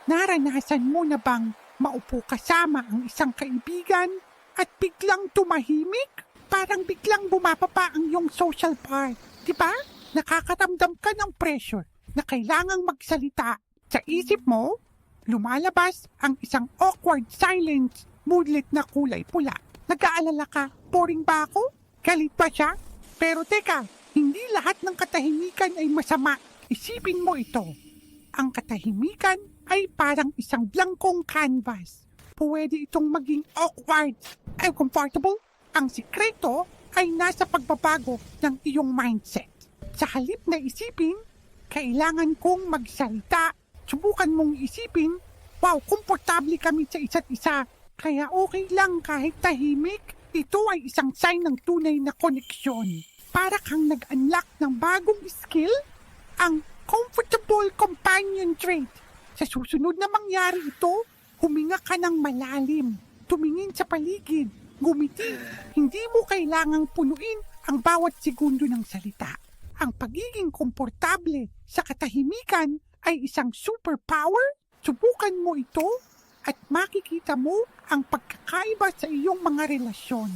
Naranasan mo na bang maupo kasama ang isang kaibigan at biglang tumahimik? Parang biglang bumababa ang iyong social part, di ba? Nakakaramdam ka ng pressure na kailangang magsalita. Sa isip mo, lumalabas ang isang awkward silence, moodlet na kulay pula. Nag-aalala ka, boring ba ako? Galit ba siya? Pero teka, hindi lahat ng katahimikan ay masama. Isipin mo ito. Ang katahimikan ay parang isang blankong canvas. Pwede itong maging awkward, uncomfortable. Ang sikreto ay nasa pagbabago ng iyong mindset. Sa halip na isipin, kailangan kong magsalita. Subukan mong isipin, wow, komportable kami sa isa't isa. Kaya okay lang kahit tahimik. Ito ay isang sign ng tunay na koneksyon. Para kang nag-unlock ng bagong skill, ang comfortable companion trait. Sa susunod na mangyari ito, huminga ka ng malalim, tumingin sa paligid, gumiti. Hindi mo kailangang punuin ang bawat segundo ng salita. Ang pagiging komportable sa katahimikan ay isang superpower. Subukan mo ito at makikita mo ang pagkakaiba sa iyong mga relasyon.